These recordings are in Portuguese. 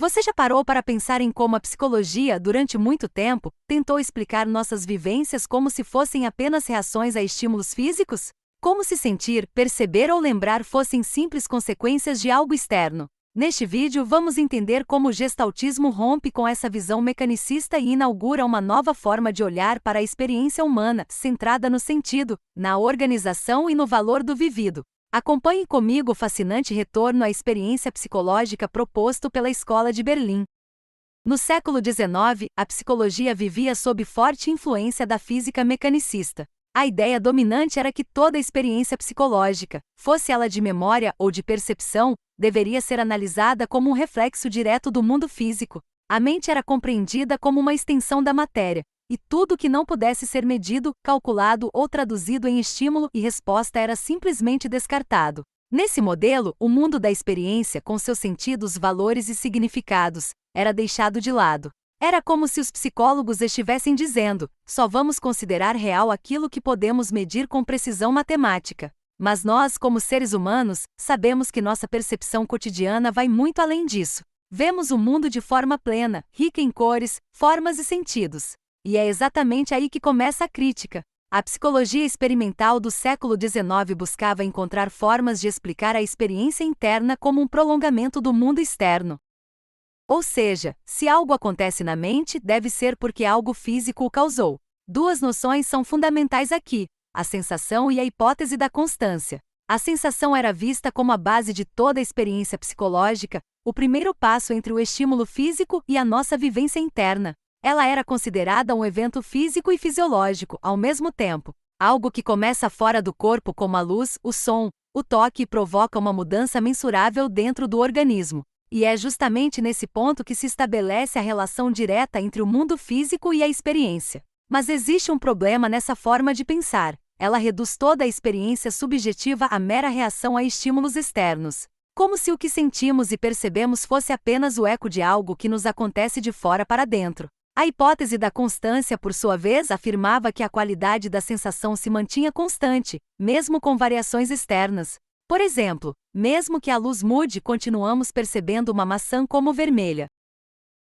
Você já parou para pensar em como a psicologia, durante muito tempo, tentou explicar nossas vivências como se fossem apenas reações a estímulos físicos? Como se sentir, perceber ou lembrar fossem simples consequências de algo externo? Neste vídeo vamos entender como o gestaltismo rompe com essa visão mecanicista e inaugura uma nova forma de olhar para a experiência humana, centrada no sentido, na organização e no valor do vivido. Acompanhe comigo o fascinante retorno à experiência psicológica proposto pela Escola de Berlim. No século XIX, a psicologia vivia sob forte influência da física mecanicista. A ideia dominante era que toda experiência psicológica, fosse ela de memória ou de percepção, deveria ser analisada como um reflexo direto do mundo físico. A mente era compreendida como uma extensão da matéria, e tudo que não pudesse ser medido, calculado ou traduzido em estímulo e resposta era simplesmente descartado. Nesse modelo, o mundo da experiência, com seus sentidos, valores e significados, era deixado de lado. Era como se os psicólogos estivessem dizendo: só vamos considerar real aquilo que podemos medir com precisão matemática. Mas nós, como seres humanos, sabemos que nossa percepção cotidiana vai muito além disso. Vemos o mundo de forma plena, rica em cores, formas e sentidos. E é exatamente aí que começa a crítica. A psicologia experimental do século XIX buscava encontrar formas de explicar a experiência interna como um prolongamento do mundo externo. Ou seja, se algo acontece na mente, deve ser porque algo físico o causou. Duas noções são fundamentais aqui: a sensação e a hipótese da constância. A sensação era vista como a base de toda a experiência psicológica, o primeiro passo entre o estímulo físico e a nossa vivência interna. Ela era considerada um evento físico e fisiológico, ao mesmo tempo. Algo que começa fora do corpo, como a luz, o som, o toque, e provoca uma mudança mensurável dentro do organismo. E é justamente nesse ponto que se estabelece a relação direta entre o mundo físico e a experiência. Mas existe um problema nessa forma de pensar. Ela reduz toda a experiência subjetiva à mera reação a estímulos externos. Como se o que sentimos e percebemos fosse apenas o eco de algo que nos acontece de fora para dentro. A hipótese da constância, por sua vez, afirmava que a qualidade da sensação se mantinha constante, mesmo com variações externas. Por exemplo, mesmo que a luz mude, continuamos percebendo uma maçã como vermelha.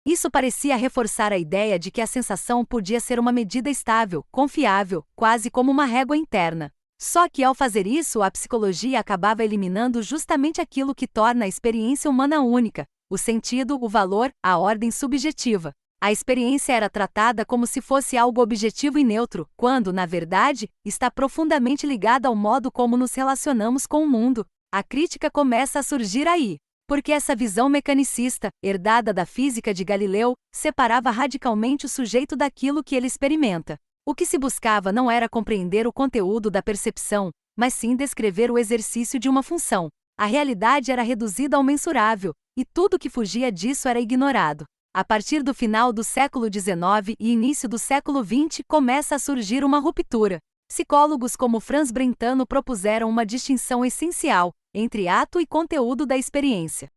Isso parecia reforçar a ideia de que a sensação podia ser uma medida estável, confiável, quase como uma régua interna. Só que ao fazer isso, a psicologia acabava eliminando justamente aquilo que torna a experiência humana única: o sentido, o valor, a ordem subjetiva. A experiência era tratada como se fosse algo objetivo e neutro, quando, na verdade, está profundamente ligada ao modo como nos relacionamos com o mundo. A crítica começa a surgir aí, porque essa visão mecanicista, herdada da física de Galileu, separava radicalmente o sujeito daquilo que ele experimenta. O que se buscava não era compreender o conteúdo da percepção, mas sim descrever o exercício de uma função. A realidade era reduzida ao mensurável, e tudo que fugia disso era ignorado. A partir do final do século XIX e início do século XX começa a surgir uma ruptura. Psicólogos como Franz Brentano propuseram uma distinção essencial entre ato e conteúdo da experiência.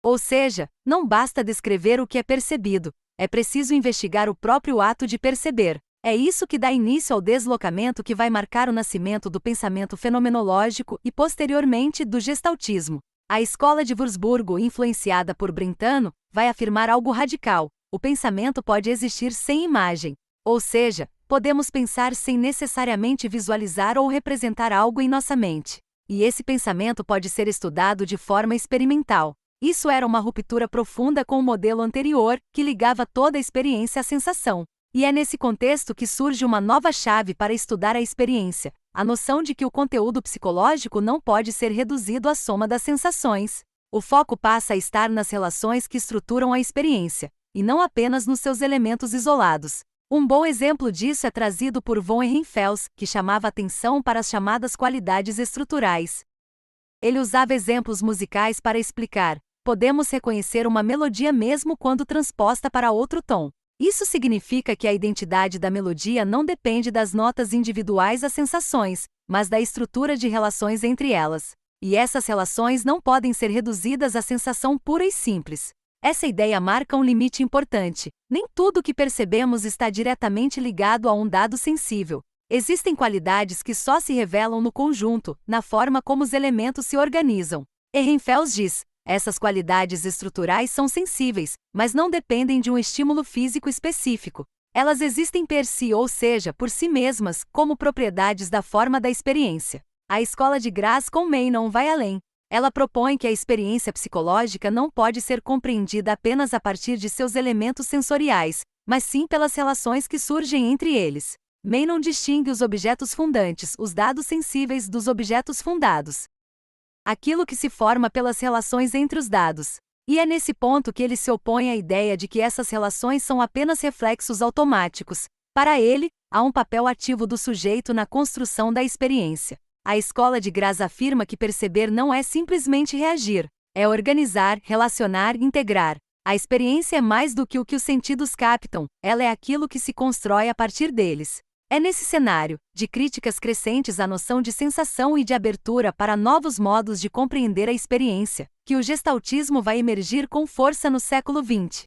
Ou seja, não basta descrever o que é percebido, é preciso investigar o próprio ato de perceber. É isso que dá início ao deslocamento que vai marcar o nascimento do pensamento fenomenológico e, posteriormente, do gestaltismo. A escola de Wurzburgo, influenciada por Brentano, vai afirmar algo radical: o pensamento pode existir sem imagem. Ou seja, podemos pensar sem necessariamente visualizar ou representar algo em nossa mente. E esse pensamento pode ser estudado de forma experimental. Isso era uma ruptura profunda com o modelo anterior, que ligava toda a experiência à sensação. E é nesse contexto que surge uma nova chave para estudar a experiência: a noção de que o conteúdo psicológico não pode ser reduzido à soma das sensações. O foco passa a estar nas relações que estruturam a experiência, e não apenas nos seus elementos isolados. Um bom exemplo disso é trazido por von Ehrenfels, que chamava atenção para as chamadas qualidades estruturais. Ele usava exemplos musicais para explicar: podemos reconhecer uma melodia mesmo quando transposta para outro tom. Isso significa que a identidade da melodia não depende das notas individuais às sensações, mas da estrutura de relações entre elas. E essas relações não podem ser reduzidas à sensação pura e simples. Essa ideia marca um limite importante. Nem tudo o que percebemos está diretamente ligado a um dado sensível. Existem qualidades que só se revelam no conjunto, na forma como os elementos se organizam. Ehrenfels diz: Essas qualidades estruturais são sensíveis, mas não dependem de um estímulo físico específico. Elas existem per si, ou seja, por si mesmas, como propriedades da forma da experiência. A escola de Grace-Kohlmeinon vai além. Ela propõe que a experiência psicológica não pode ser compreendida apenas a partir de seus elementos sensoriais, mas sim pelas relações que surgem entre eles. Meinon distingue os objetos fundantes, os dados sensíveis, dos objetos fundados. Aquilo que se forma pelas relações entre os dados. E é nesse ponto que ele se opõe à ideia de que essas relações são apenas reflexos automáticos. Para ele, há um papel ativo do sujeito na construção da experiência. A escola de Grace afirma que perceber não é simplesmente reagir, é organizar, relacionar, integrar. A experiência é mais do que o que os sentidos captam, ela é aquilo que se constrói a partir deles. É nesse cenário, de críticas crescentes à noção de sensação e de abertura para novos modos de compreender a experiência, que o gestaltismo vai emergir com força no século XX.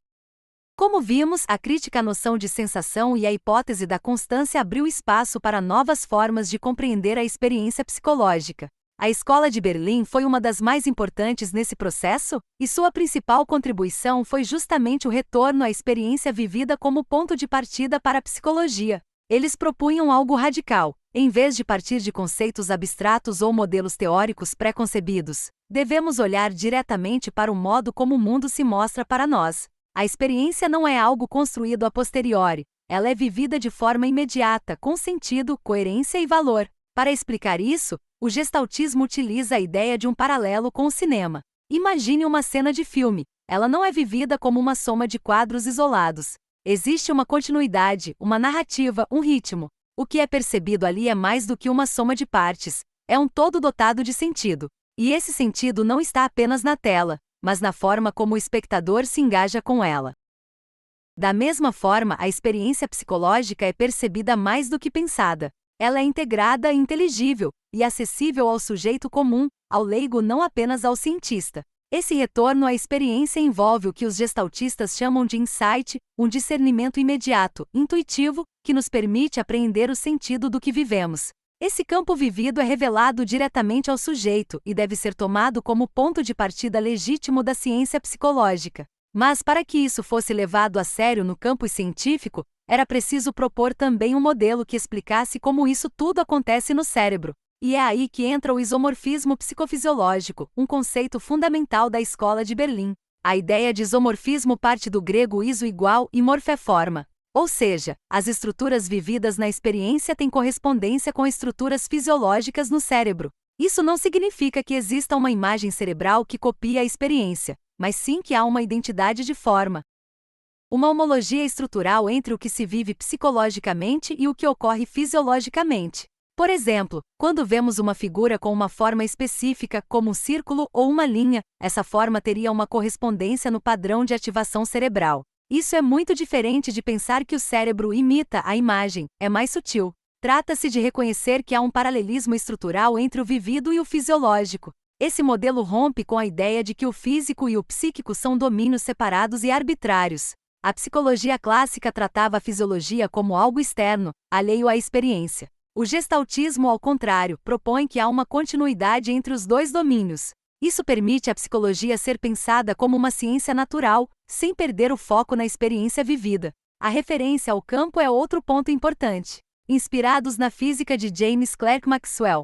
Como vimos, a crítica à noção de sensação e a hipótese da constância abriu espaço para novas formas de compreender a experiência psicológica. A Escola de Berlim foi uma das mais importantes nesse processo, e sua principal contribuição foi justamente o retorno à experiência vivida como ponto de partida para a psicologia. Eles propunham algo radical. Em vez de partir de conceitos abstratos ou modelos teóricos pré-concebidos, devemos olhar diretamente para o modo como o mundo se mostra para nós. A experiência não é algo construído a posteriori, ela é vivida de forma imediata, com sentido, coerência e valor. Para explicar isso, o gestaltismo utiliza a ideia de um paralelo com o cinema. Imagine uma cena de filme. Ela não é vivida como uma soma de quadros isolados. Existe uma continuidade, uma narrativa, um ritmo. O que é percebido ali é mais do que uma soma de partes. É um todo dotado de sentido. E esse sentido não está apenas na tela, mas na forma como o espectador se engaja com ela. Da mesma forma, a experiência psicológica é percebida mais do que pensada. Ela é integrada, inteligível e acessível ao sujeito comum, ao leigo, não apenas ao cientista. Esse retorno à experiência envolve o que os gestaltistas chamam de insight, um discernimento imediato, intuitivo, que nos permite apreender o sentido do que vivemos. Esse campo vivido é revelado diretamente ao sujeito e deve ser tomado como ponto de partida legítimo da ciência psicológica. Mas para que isso fosse levado a sério no campo científico, era preciso propor também um modelo que explicasse como isso tudo acontece no cérebro. E é aí que entra o isomorfismo psicofisiológico, um conceito fundamental da Escola de Berlim. A ideia de isomorfismo parte do grego iso igual e morfé forma. Ou seja, as estruturas vividas na experiência têm correspondência com estruturas fisiológicas no cérebro. Isso não significa que exista uma imagem cerebral que copia a experiência, mas sim que há uma identidade de forma. Uma homologia estrutural entre o que se vive psicologicamente e o que ocorre fisiologicamente. Por exemplo, quando vemos uma figura com uma forma específica, como um círculo ou uma linha, essa forma teria uma correspondência no padrão de ativação cerebral. Isso é muito diferente de pensar que o cérebro imita a imagem, é mais sutil. Trata-se de reconhecer que há um paralelismo estrutural entre o vivido e o fisiológico. Esse modelo rompe com a ideia de que o físico e o psíquico são domínios separados e arbitrários. A psicologia clássica tratava a fisiologia como algo externo, alheio à experiência. O gestaltismo, ao contrário, propõe que há uma continuidade entre os dois domínios. Isso permite à psicologia ser pensada como uma ciência natural, sem perder o foco na experiência vivida. A referência ao campo é outro ponto importante. Inspirados na física de James Clerk Maxwell,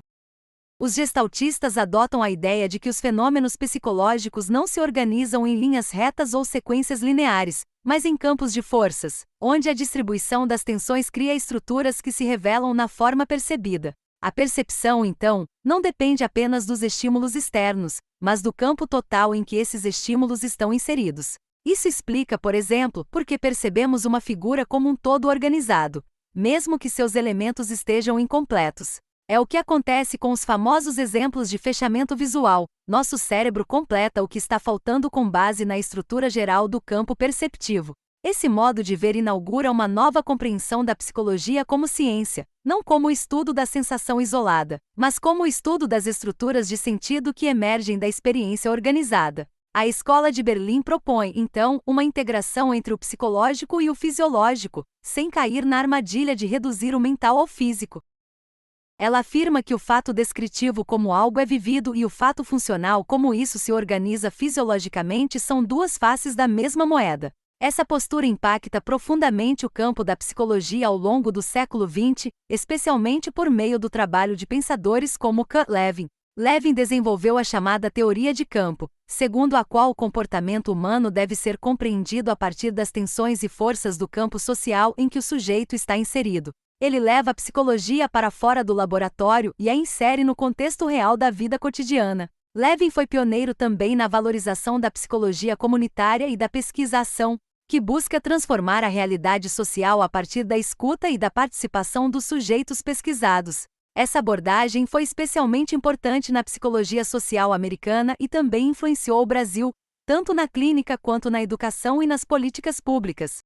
os gestaltistas adotam a ideia de que os fenômenos psicológicos não se organizam em linhas retas ou sequências lineares, mas em campos de forças, onde a distribuição das tensões cria estruturas que se revelam na forma percebida. A percepção, então, não depende apenas dos estímulos externos, mas do campo total em que esses estímulos estão inseridos. Isso explica, por exemplo, por que percebemos uma figura como um todo organizado, mesmo que seus elementos estejam incompletos. É o que acontece com os famosos exemplos de fechamento visual. Nosso cérebro completa o que está faltando com base na estrutura geral do campo perceptivo. Esse modo de ver inaugura uma nova compreensão da psicologia como ciência, não como o estudo da sensação isolada, mas como o estudo das estruturas de sentido que emergem da experiência organizada. A Escola de Berlim propõe, então, uma integração entre o psicológico e o fisiológico, sem cair na armadilha de reduzir o mental ao físico. Ela afirma que o fato descritivo como algo é vivido e o fato funcional como isso se organiza fisiologicamente são duas faces da mesma moeda. Essa postura impacta profundamente o campo da psicologia ao longo do século XX, especialmente por meio do trabalho de pensadores como Kurt Lewin. Lewin desenvolveu a chamada teoria de campo, segundo a qual o comportamento humano deve ser compreendido a partir das tensões e forças do campo social em que o sujeito está inserido. Ele leva a psicologia para fora do laboratório e a insere no contexto real da vida cotidiana. Lewin foi pioneiro também na valorização da psicologia comunitária e da pesquisa-ação, que busca transformar a realidade social a partir da escuta e da participação dos sujeitos pesquisados. Essa abordagem foi especialmente importante na psicologia social americana e também influenciou o Brasil, tanto na clínica quanto na educação e nas políticas públicas.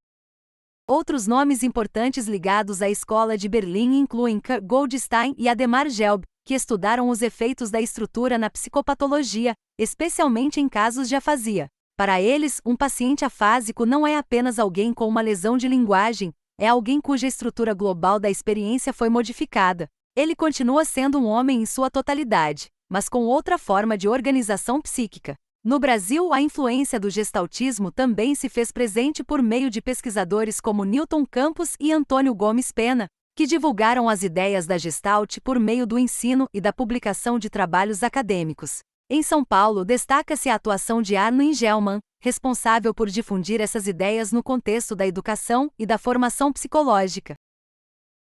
Outros nomes importantes ligados à Escola de Berlim incluem Kurt Goldstein e Ademar Gelb, que estudaram os efeitos da estrutura na psicopatologia, especialmente em casos de afasia. Para eles, um paciente afásico não é apenas alguém com uma lesão de linguagem, é alguém cuja estrutura global da experiência foi modificada. Ele continua sendo um homem em sua totalidade, mas com outra forma de organização psíquica. No Brasil, a influência do gestaltismo também se fez presente por meio de pesquisadores como Newton Campos e Antônio Gomes Pena, que divulgaram as ideias da Gestalt por meio do ensino e da publicação de trabalhos acadêmicos. Em São Paulo, destaca-se a atuação de Arno Engelmann, responsável por difundir essas ideias no contexto da educação e da formação psicológica.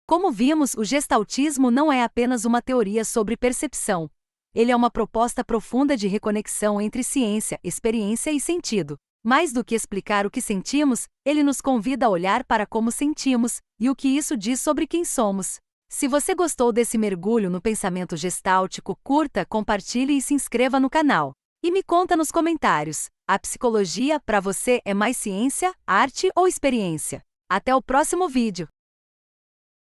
Como vimos, o gestaltismo não é apenas uma teoria sobre percepção. Ele é uma proposta profunda de reconexão entre ciência, experiência e sentido. Mais do que explicar o que sentimos, ele nos convida a olhar para como sentimos e o que isso diz sobre quem somos. Se você gostou desse mergulho no pensamento gestáltico, curta, compartilhe e se inscreva no canal. E me conta nos comentários: a psicologia, para você, é mais ciência, arte ou experiência? Até o próximo vídeo!